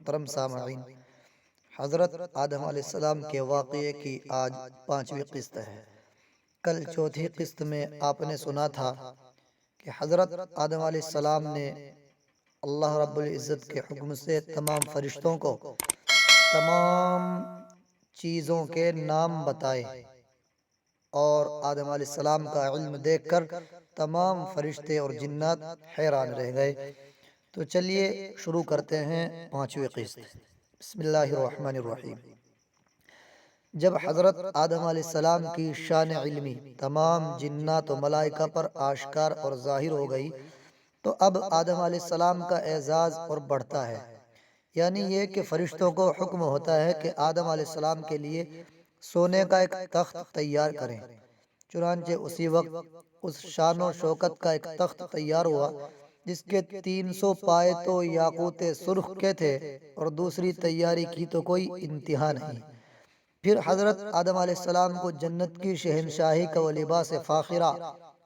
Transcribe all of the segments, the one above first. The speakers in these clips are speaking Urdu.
محترم سامعین، حضرت آدم علیہ السلام کے واقعے کی آج 5ویں قسط ہے۔ کل چوتھی قسط میں آپ نے سنا تھا کہ حضرت آدم علیہ السلام نے اللہ رب العزت کے حکم سے تمام فرشتوں کو تمام چیزوں کے نام بتائے، اور آدم علیہ السلام کا علم دیکھ کر تمام فرشتے اور جنات حیران رہ گئے۔ تو چلیے شروع کرتے ہیں 5ویں قسط۔ بسم اللہ الرحمن الرحیم۔ جب حضرت آدم علیہ السلام کی شان علمی تمام جنات و ملائکہ پر آشکار اور ظاہر ہو گئی، تو اب آدم علیہ السلام کا اعزاز اور بڑھتا ہے، یعنی یہ کہ فرشتوں کو حکم ہوتا ہے کہ آدم علیہ السلام کے لیے سونے کا ایک تخت تیار کریں۔ چنانچہ اسی وقت اس شان و شوکت کا ایک تخت تیار ہوا جس کے 300 پائے تو یاقوت سرخ کے تھے، اور دوسری تیاری کی تو کوئی انتہا نہیں۔ پھر حضرت آدم علیہ السلام کو جنت کی شہنشاہی کا وہ لباس فاخرہ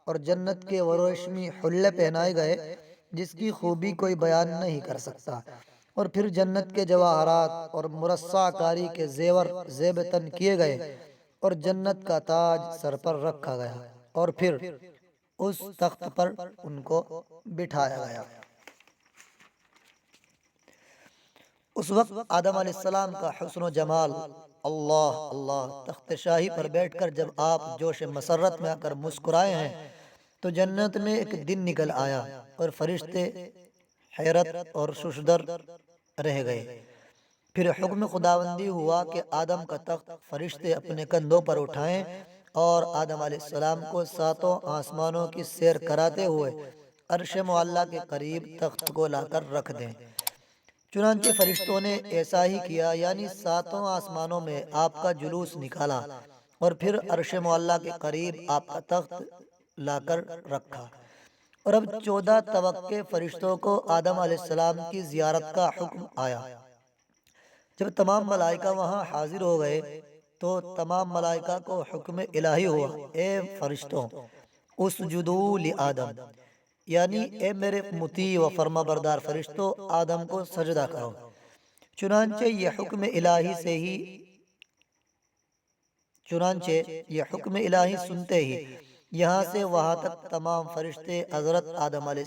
اور جنت کے وہ ریشمی حلے پہنائے گئے جس کی خوبی کوئی بیان نہیں کر سکتا، اور پھر جنت کے جواہرات اور مرصع کاری کے زیور زیب تن کیے گئے، اور جنت کا تاج سر پر رکھا گیا، اور پھر اس تخت پر ان کو بٹھایا گیا۔ اس وقت آدم علیہ السلام کا حسن و جمال، اللہ اللہ، تخت شاہی پر بیٹھ کر جب آپ جوش مسرت میں آ کر مسکرائے ہیں تو جنت میں ایک دن نکل آیا، اور فرشتے حیرت اور ششدر رہ گئے۔ پھر حکم خداوندی ہوا کہ آدم کا تخت فرشتے اپنے کندھوں پر اٹھائیں اور آدم علیہ السلام کو 7 آسمانوں کی سیر کراتے ہوئے عرش معلیٰ کے قریب تخت کو لا کر رکھ دیں۔ چنانچہ فرشتوں نے ایسا ہی کیا، یعنی 7 آسمانوں میں آپ کا جلوس نکالا، اور پھر عرش معلیٰ کے قریب آپ کا تخت لا کر رکھا۔ اور اب 14 توقع فرشتوں کو آدم علیہ السلام کی زیارت کا حکم آیا۔ جب تمام ملائکہ وہاں حاضر ہو گئے تو تمام ملائکہ کو حکم الہی ہوا، اے فرشتوں، اسجدوا لآدم، یعنی اے میرے مطیع و فرما بردار فرشتوں، آدم کو سجدہ کرو۔ چنانچہ یہ حکم الہی سنتے ہی یہاں سے وہاں تک تمام فرشتے حضرت آدم علیہ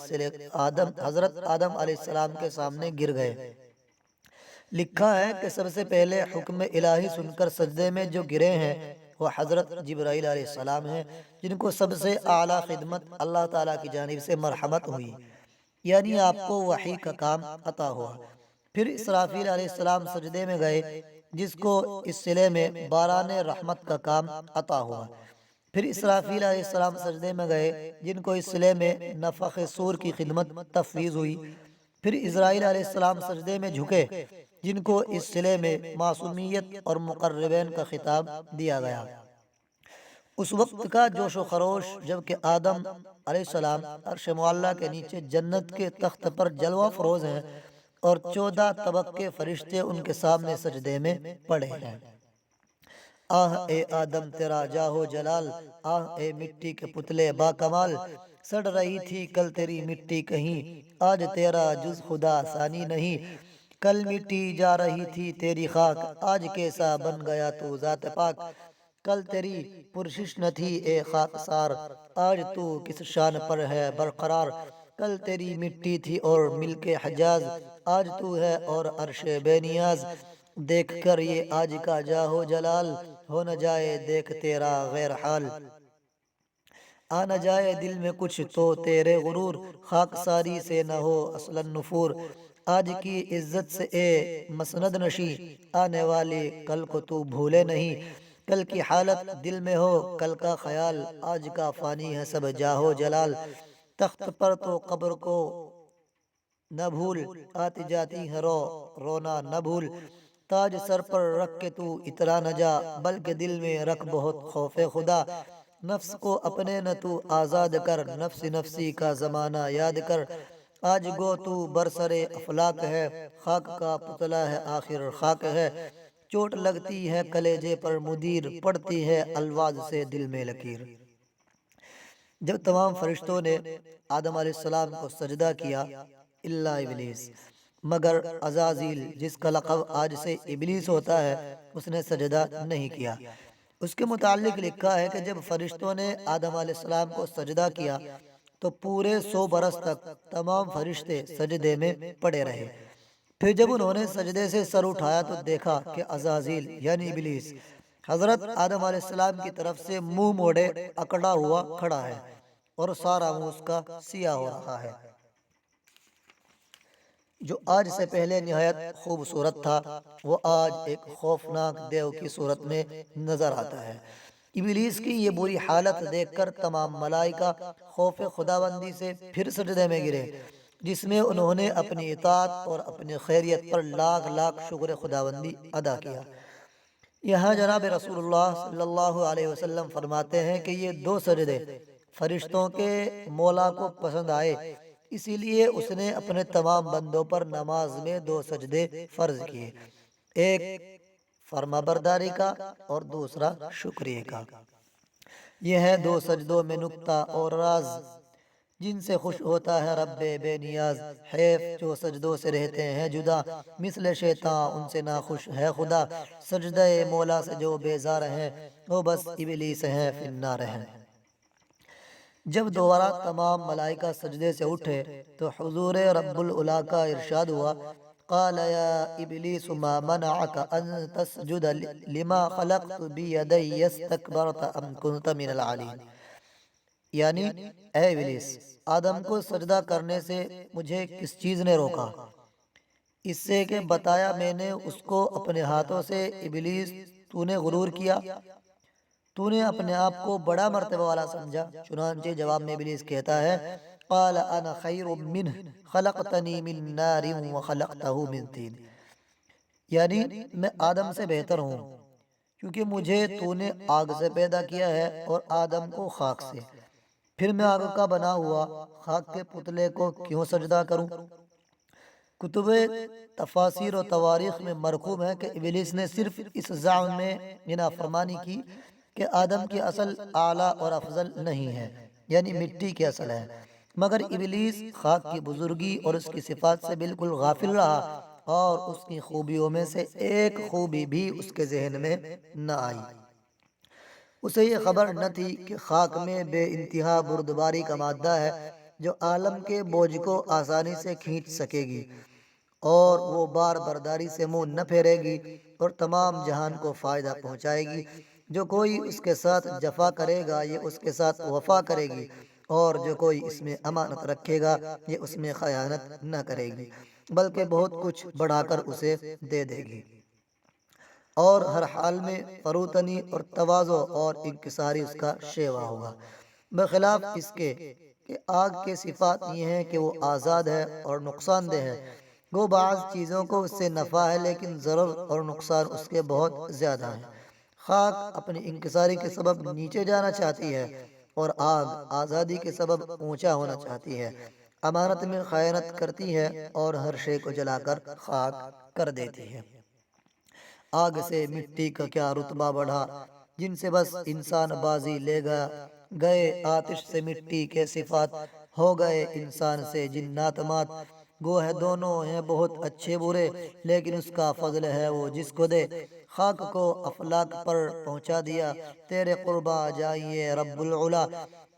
السلام کے سامنے گر گئے۔ لکھا ہے کہ سب سے پہلے حکم الہی سن کر سجدے میں جو گرے ہیں وہ حضرت جبرائیل علیہ السلام ہیں، جن کو سب سے اعلیٰ خدمت اللہ تعالیٰ کی جانب سے مرحمت ہوئی، یعنی آپ کو وحی کا کام عطا ہوا۔ پھر اسرافیل علیہ السلام سجدے میں گئے، جس کو اس صلے میں باران رحمت کا کام عطا ہوا۔ پھر اسرافیل علیہ السلام سجدے میں گئے، جن کو اس صلے میں نفخ صور کی خدمت تفویض ہوئی۔ پھر اسرائیل علیہ السلام سجدے میں جھکے، جن کو اس صلے میں معصومیت اور مقربین کا خطاب دیا گیا۔ اس وقت کا جوش و خروش جب کہ آدم علیہ السلام عرش معلیٰ کے نیچے جنت کے تخت پر جلوہ فروز ہیں، اور 14 طبقے فرشتے ان کے سامنے سجدے میں پڑے ہیں۔ آہ اے آدم تیرا جاہ و جلال، آہ اے مٹی کے پتلے با کمال، سڑ رہی تھی کل تیری مٹی کہیں، آج تیرا جز خدا ثانی نہیں۔ کل مٹی جا رہی تھی تیری خاک، آج کیسا بن گیا تو ذات پاک۔ کل تیری پرشش نہ تھی اے خاکسار، آج تو کس شان پر ہے برقرار۔ کل تیری مٹی تھی اور ملک حجاز، آج تو ہے اور عرش بے نیاز۔ دیکھ کر یہ آج کا جاہ و جلال، ہو نہ جائے دیکھ تیرا غیر حال۔ آ نہ جائے دل میں کچھ تو تیرے غرور، خاک ساری سے نہ ہو اصلاً نفور۔ آج کی عزت سے اے مسند نشیں، آنے والے کل کو تو بھولے نہیں۔ کل کی حالت دل میں ہو کل کا خیال، آج کا فانی ہے سب جاہ و جلال۔ تخت پر تو قبر کو نہ بھول، آتی جاتی ہے رونا نہ بھول۔ تاج سر پر رکھ کے تو اترا نہ جا، بلکہ دل میں رکھ بہت خوف خدا۔ نفس کو اپنے نہ تو آزاد کر، نفسی نفسی کا زمانہ یاد کر۔ آج گو تو برسر افلاک ہے، خاک کا پتلا ہے آخر خاک ہے۔ چوٹ لگتی ہے کلیجے پر مدیر، پڑتی ہے الفاظ سے دل میں لکیر۔ جب تمام فرشتوں نے آدم علیہ السلام کو سجدہ کیا الا ابلیس، مگر عزازیل جس کا لقب آج سے ابلیس ہوتا ہے اس نے سجدہ نہیں کیا۔ اس کے متعلق لکھا ہے کہ جب فرشتوں نے آدم علیہ السلام کو سجدہ کیا تو پورے 100 برس تک تمام فرشتے سجدے میں پڑے رہے۔ پھر جب انہوں نے سجدے سے سر اٹھایا تو دیکھا کہ عزازیل یعنی ابلیس حضرت آدم علیہ السلام کی طرف سے منہ موڑے اکڑا ہوا کھڑا ہے اور سارا منہ اس کا سیاہ ہو رہا ہے، جو آج سے پہلے نہایت خوبصورت تھا وہ آج ایک خوفناک دیو کی صورت میں نظر آتا ہے۔ ابلیس کی یہ بری حالت دیکھ کر تمام ملائکہ خوف خداوندی سے پھر سجدے میں گرے، جس میں انہوں نے اپنی اطاعت اور اپنی خیریت پر لاکھ لاکھ شکر خداوندی ادا کیا۔ یہاں جناب رسول اللہ صلی اللہ علیہ وسلم فرماتے ہیں کہ یہ دو سجدے فرشتوں کے مولا کو پسند آئے، اسی لیے اس نے اپنے تمام بندوں پر نماز میں دو سجدے فرض کیے، ایک فرما برداری کا اور دوسرا شکریہ کا۔ یہ ہے دو سجدوں میں نکتہ اور راز جن سے خوش ہوتا ہے رب بے نیاز، حیف جو سجدوں سے رہتے ہیں جدا، مثل شیطان ان سے ناخوش ہے خدا، سجدہ مولا سے جو بیزار ہیں وہ بس ابلیس ہیں فی النار ہیں۔ جب دوبارہ تمام ملائکہ سجدے سے اٹھے تو حضور رب العلا کا ارشاد ہوا، قال یا ابلیس ما منعک ان تسجد لما خلقت بیدی استکبرت ام کنت من العالین، یعنی اے ابلیس آدم کو سجدہ کرنے سے مجھے کس چیز نے روکا؟ اس سے کہ بتایا میں نے اس کو اپنے ہاتھوں سے، ابلیس تو نے غرور کیا، تو نے اپنے آپ کو بڑا مرتبہ والا سمجھا۔ چنانچہ جواب میں ابلیس کہتا ہے قال انا خیر منہ خلقتنی من نار وخلقتہ من طین، یعنی میں آدم سے بہتر ہوں کیونکہ مجھے تو نے آگ سے پیدا کیا ہے اور آدم کو خاک سے، پھر میں آگ کا بنا ہوا خاک کے پتلے کو کیوں سجدہ کروں؟ کتب تفاسیر و تواریخ میں مرقوم ہے کہ ابلیس نے صرف اس زعم میں نافرمانی کی کہ آدم کی اصل اعلیٰ اور افضل نہیں ہے، یعنی مٹی کی اصل ہے، مگر ابلیس خاک کی بزرگی اور اس کی صفات سے بالکل غافل رہا اور اس کی خوبیوں میں سے ایک خوبی بھی اس کے ذہن میں نہ آئی۔ اسے یہ خبر نہ تھی کہ خاک میں بے انتہا بردباری کا مادہ ہے جو عالم کے بوجھ کو آسانی سے کھینچ سکے گی، اور وہ بار برداری سے منہ نہ پھیرے گی اور تمام جہان کو فائدہ پہنچائے گی۔ جو کوئی اس کے ساتھ جفا کرے گا یہ اس کے ساتھ وفا کرے گی، اور جو کوئی اس میں امانت رکھے گا یہ اس میں خیانت نہ کرے گی بلکہ بہت کچھ بڑھا کر اسے دے دے گی، اور ہر حال میں فروتنی اور تواضع اور انکساری اس کا شیوا ہوگا، بخلاف اس کے کہ آگ کے صفات یہ ہیں کہ وہ آزاد ہے اور نقصان دہ ہے۔ وہ بعض چیزوں کو اس سے نفع ہے لیکن ضرر اور نقصان اس کے بہت زیادہ ہیں۔ خاک اپنی انکساری کے سبب نیچے جانا چاہتی ہے اور آگ آزادی کے سبب اونچا ہونا چاہتی ہے، امانت میں خیانت کرتی ہے اور ہر شے کو جلا کر خاک کر دیتی ہے۔ آگ سے مٹی کا کیا رتبہ بڑھا جن سے بس انسان بازی لے گئے، آتش سے مٹی کے صفات ہو گئے انسان سے جنات مات، گو ہے دونوں ہیں بہت اچھے برے لیکن اس کا فضل ہے وہ جس کو دے، خاک کو افلاک پر پہنچا دیا تیرے قربا جائیے رب العلا،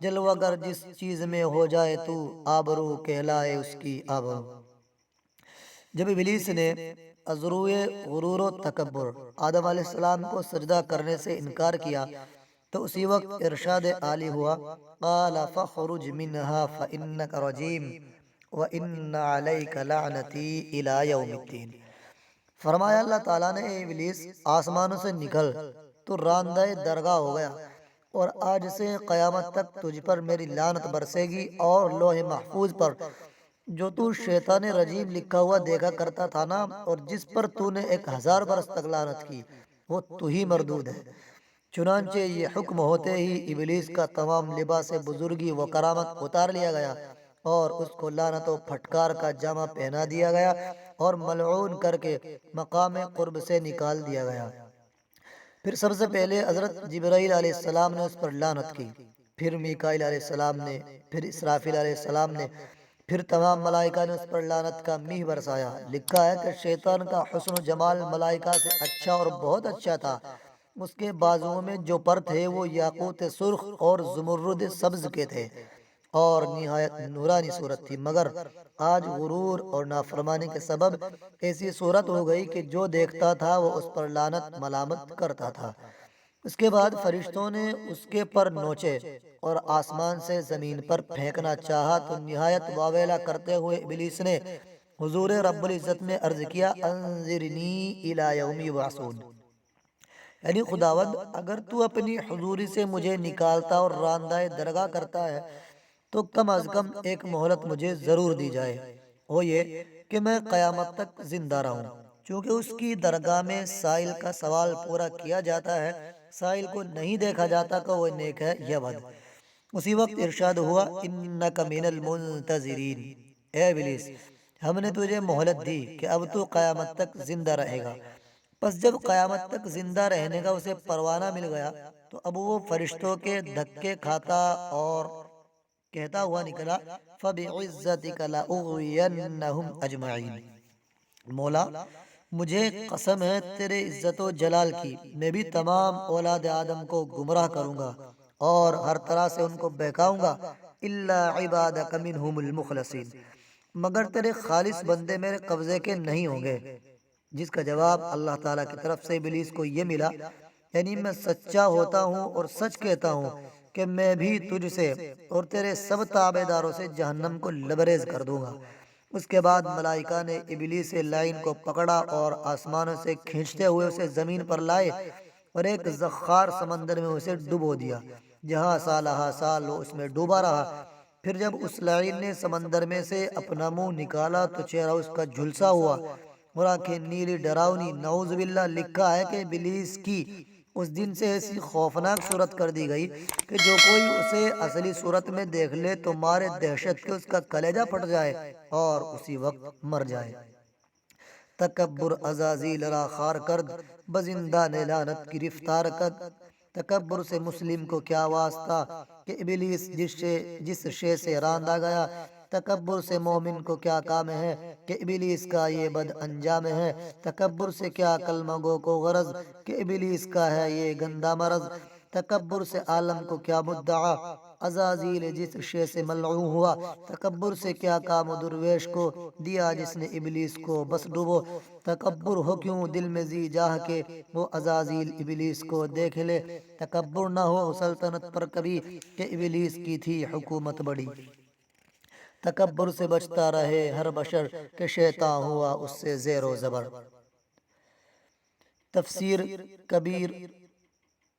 جلوہ گر جس چیز میں ہو جائے تو آبرو کہلائے اس کی آبرو۔ جب ابلیس نے عذروئے غرور و تکبر آدم علیہ السلام کو سجدہ کرنے سے انکار کیا تو اسی وقت ارشاد عالی ہوا، قال فاخرج منها فإنك رجیم وإن عليك لعنتی إلی یوم الدین۔ فرمایا اللہ تعالیٰ نے اے ابلیس آسمانوں سے نکل، تو راندہ درگاہ ہو گیا، اور آج سے قیامت تک تجھ پر میری لعنت برسے گی، اور لوح محفوظ پر جو تو شیطان رجیم لکھا ہوا دیکھا کرتا تھا نا، اور جس پر تو نے 1000 برس تک لعنت کی، وہ تو ہی مردود ہے۔ چنانچہ یہ حکم ہوتے ہی ابلیس کا تمام لباس بزرگی و کرامت اتار لیا گیا اور اس کو لعنت و پھٹکار کا جامہ پہنا دیا گیا اور ملعون کر کے مقام قرب سے نکال دیا گیا۔ پھر سب سے پہلے حضرت جبرائیل علیہ السلام نے اس پر لعنت کی، پھر میکائیل علیہ السلام نے، پھر اسرافیل علیہ السلام نے، پھر تمام ملائکہ نے اس پر لعنت کا میہ برسایا۔ لکھا ہے کہ شیطان کا حسن و جمال ملائکہ سے اچھا اور بہت اچھا تھا۔ اس کے بازوؤں میں جو پر تھے وہ یاقوت سرخ اور زمرد سبز کے تھے اور نہایت نورانی صورت تھی، مگر آج غرور اور نافرمانی کے سبب ایسی صورت ہو گئی کہ جو دیکھتا تھا وہ اس پر لعنت ملامت کرتا تھا۔ اس کے بعد فرشتوں نے اس کے پر نوچے اور آسمان سے زمین پر پھینکنا چاہا تو نہایت واویلا کرتے ہوئے ابلیس نے حضور رب العزت میں عرض کیا، انظرنی الی یوم یبعثون، یعنی خداوند اگر تو اپنی حضوری سے مجھے نکالتا اور راندہ درگاہ کرتا ہے تو کم از کم ایک مہلت مجھے ضرور دی جائے، وہ یہ کہ میں قیامت تک زندہ رہوں، چونکہ اس کی درگاہ میں سائل کا سوال پورا کیا جاتا ہے، سائل کو نہیں دیکھا جاتا کہ وہ نیک ہے یا بد۔ اسی وقت ارشاد ہوا، انک من المنتظرین، اے ابلیس ہم نے تجھے مہلت دی کہ اب تو قیامت تک زندہ رہے گا۔ پس جب قیامت تک زندہ رہنے کا اسے پروانہ مل گیا تو اب وہ فرشتوں کے دھکے کھاتا اور کہتا ہوا نکلا، فَبِعِزَّتِكَ لَأُغْوِيَنَّهُمْ أَجْمَعِينَ، مولا مجھے قسم ہے تیرے عزت و جلال کی، میں بھی تمام اولاد آدم کو گمراہ کروں گا اور ہر طرح سے ان کو بہکاؤں گا، الا عبادک منہم المخلصین، مگر تیرے خالص بندے میرے قبضے کے نہیں ہوں گے۔ جس کا جواب اللہ تعالیٰ کی طرف سے ابلیس کو یہ ملا، یعنی میں سچا ہوتا ہوں اور سچ کہتا ہوں کہ میں بھی تجھ سے اور تیرے سب تابع داروں سے جہنم کو لبریز کر دوں گا۔ اس کے بعد ملائکہ نے ابلیس لعین کو پکڑا اور آسمانوں سے کھینچتے ہوئے اسے زمین پر لائے اور ایک زخار سمندر میں اسے ڈبو دیا، جہاں سالہ سال وہ اس میں ڈوبا رہا۔ پھر جب اس لعین نے سمندر میں سے اپنا منہ نکالا تو چہرہ اس کا جھلسا ہوا اور آنکھیں نیلی ڈراؤنی، نعوذ باللہ۔ لکھا ہے کہ ابلیس کی اس دن سے ایسی خوفناک صورت کر دی گئی کہ جو کوئی اسے اصلی صورت میں دیکھ لے تو مارے دہشت کے اس کا کلیجہ پھٹ جائے اور اسی وقت مر جائے۔ تکبر عزازیل را خار کرد، بزندان لعنت گرفتار کد۔ تکبر سے مسلم کو کیا واسطہ کہ ابلیس جس شے سے راندہ گیا، تکبر سے مومن کو کیا کام ہے کہ ابلیس کا یہ بد انجام ہے۔ تکبر سے کیا کلمہ گو کو غرض کہ ابلیس کا ہے یہ گندا مرض۔ تکبر سے عالم کو کیا مدعا، عزازیل جس شے سے ملعون ہوا۔ تکبر سے کیا کام درویش کو، دیا جس نے ابلیس کو بس ڈوبو۔ تکبر ہو کیوں دل میں ذی جاہ کے، وہ عزازیل ابلیس کو دیکھ لے۔ تکبر نہ ہو سلطنت پر کبھی کہ ابلیس کی تھی حکومت بڑی۔ تکبر سے بچتا رہے ہر بشر کہ شیطان ہوا اس سے زیر و زبر۔ تفسیر کبیر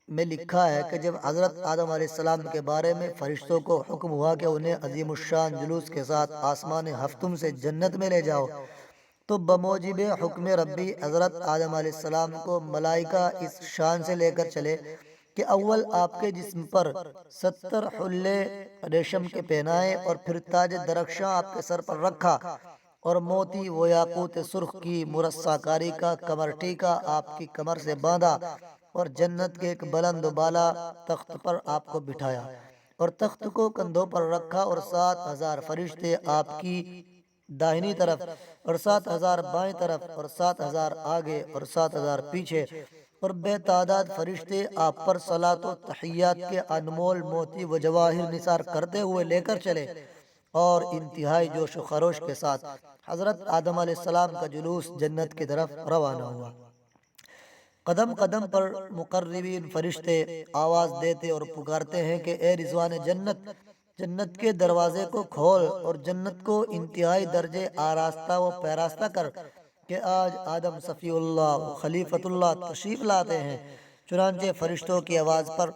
میں لکھا ہے کہ جب حضرت آدم علیہ السلام کے بارے میں فرشتوں کو حکم ہوا کہ انہیں عظیم الشان جلوس کے ساتھ آسمان ہفتم سے جنت میں لے جاؤ، تو بموجب حکم ربی حضرت آدم علیہ السلام کو ملائکہ اس شان سے لے کر چلے کہ اول آپ کے جسم پر 70 حلے ریشم کے پہنائے اور پھر تاج درخشاں آپ کے سر پر رکھا اور موتی و یاقوت سرخ کی مرصع کاری کا کمر ٹیکا آپ کی کمر سے باندھا اور جنت کے ایک بلند و بالا تخت پر آپ کو بٹھایا اور تخت کو کندھوں پر رکھا اور 7000 فرشتے آپ کی داہنی طرف اور 7000 بائیں طرف اور 7000 آگے اور 7000 پیچھے اور بے تعداد فرشتے آپ پر صلاۃ و تحیات کے انمول موتی و جواہر نثار کرتے ہوئے لے کر چلے اور انتہائی جوش و خروش کے ساتھ حضرت آدم علیہ السلام کا جلوس جنت کی طرف روانہ ہوا۔ قدم قدم پر مقربین فرشتے آواز دیتے اور پکارتے ہیں کہ اے رضوان جنت، جنت کے دروازے کو کھول اور جنت کو انتہائی درجے آراستہ و پیراستہ کر کہ آج آدم صفی اللہ و خلیفۃ اللہ تشریف لاتے ہیں۔ چنانچہ فرشتوں کی آواز پر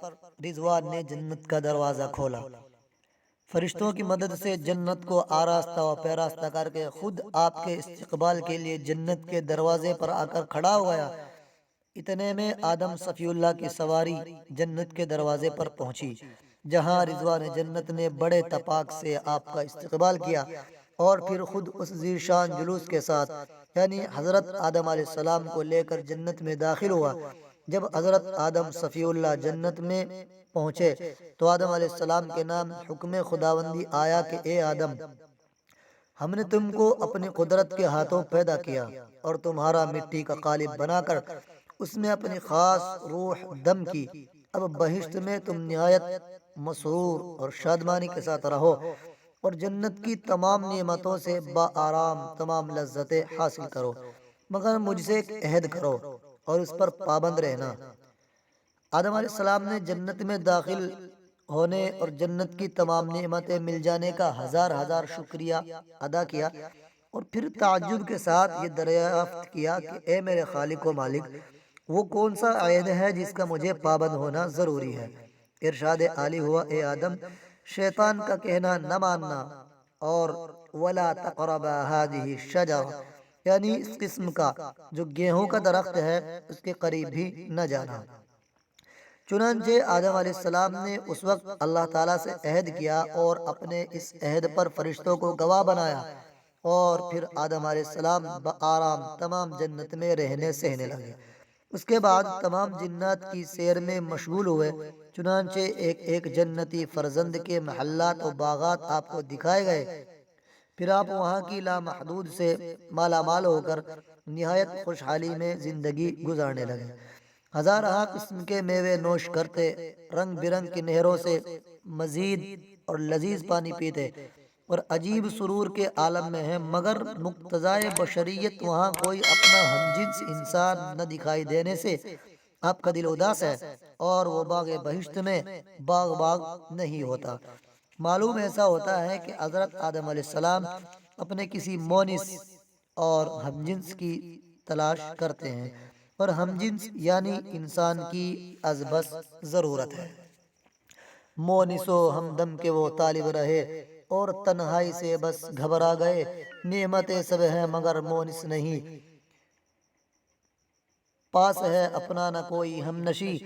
رضوان نے جنت کا دروازہ کھولا۔ فرشتوں کی مدد سے جنت کو آراستہ و پیراستہ کر کے خود آپ کے استقبال کے لیے جنت کے دروازے پر آ کر کھڑا ہو گیا۔ اتنے میں آدم صفی اللہ کی سواری جنت کے دروازے پر پہنچی، جہاں رضوان جنت نے بڑے تپاک سے آپ کا استقبال کیا اور پھر خود اس ذیشان جلوس کے ساتھ یعنی حضرت آدم علیہ السلام کو لے کر جنت میں داخل ہوا۔ جب حضرت آدم صفی اللہ جنت میں پہنچے تو آدم علیہ السلام کے نام حکم خداوندی آیا کہ اے آدم، ہم نے تم کو اپنی قدرت کے ہاتھوں پیدا کیا اور تمہارا مٹی کا قالب بنا کر اس میں اپنی خاص روح دم کی۔ اب بہشت میں تم نہایت مسرور اور شادمانی کے ساتھ رہو اور جنت کی تمام نعمتوں سے با آرام تمام لذتیں حاصل کرو، مگر مجھ سے ایک عہد کرو اور اس پر پابند رہنا۔ آدم علیہ السلام نے جنت میں داخل ہونے اور جنت کی تمام نعمتیں مل جانے کا ہزار ہزار شکریہ ادا کیا، اور پھر تعجب کے ساتھ یہ دریافت کیا کہ اے میرے خالق و مالک، وہ کون سا عہد ہے جس کا مجھے پابند ہونا ضروری ہے؟ ارشاد عالی ہوا، اے آدم، شیطان کا کہنا نہ ماننا، اور وَلَا تَقْرَبَا هَذِهِ الشَّجَرَةَ، یعنی اس قسم کا جو گیہوں کا درخت ہے اس کے قریب بھی نہ جانا۔ چنانچہ آدم علیہ السلام نے اس وقت اللہ تعالیٰ سے عہد کیا اور اپنے اس عہد پر فرشتوں کو گواہ بنایا، اور پھر آدم علیہ السلام بآرام تمام جنت میں رہنے سہنے لگے۔ اس کے بعد تمام جنات کی سیر میں مشغول ہوئے، چنانچہ ایک ایک جنتی فرزند کے محلات و باغات آپ کو دکھائے گئے۔ پھر آپ وہاں کی لامحدود سے مالا مال ہو کر نہایت خوشحالی میں زندگی گزارنے لگے، ہزارہ قسم کے میوے نوش کرتے، رنگ برنگ کی نہروں سے مزید اور لذیذ پانی پیتے، اور عجیب سرور کے عالم میں ہیں، مگر مقتضائے بشریت وہاں کوئی اپنا ہمجنس انسان نہ دکھائی دینے سے آپ کا دل اداس ہے، اور وہ باغ بہشت میں باغ نہیں ہوتا۔ معلوم ایسا ہوتا ہے کہ حضرت آدم علیہ السلام اپنے کسی مونس اور ہمجنس کی تلاش کرتے ہیں، اور ہمجنس یعنی انسان کی از بس ضرورت ہے۔ مونس و ہمدم کے وہ طالب رہے اور تنہائی سے بس گھبرا گئے، نعمتیں سب ہیں مگر مونس نہیں، پاس ہے اپنا نہ کوئی ہم نشی،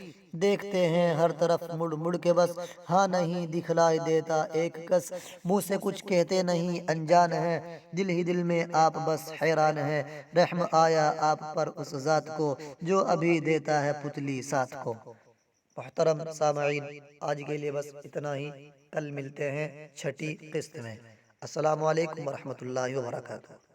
دیکھتے ہیں ہر طرف مڑ مڑ کے بس ہاں نہیں دکھلائی دیتا ایک کس، منہ سے کچھ کہتے نہیں انجان ہے، دل ہی دل میں آپ بس حیران ہے، رحم آیا آپ پر اس ذات کو جو ابھی دیتا ہے پتلی ساتھ کو۔ محترم سامعین، آج کے لیے بس اتنا ہی، کل ملتے ہیں چھٹی قسط میں۔ السلام علیکم ورحمۃ اللہ وبرکاتہ۔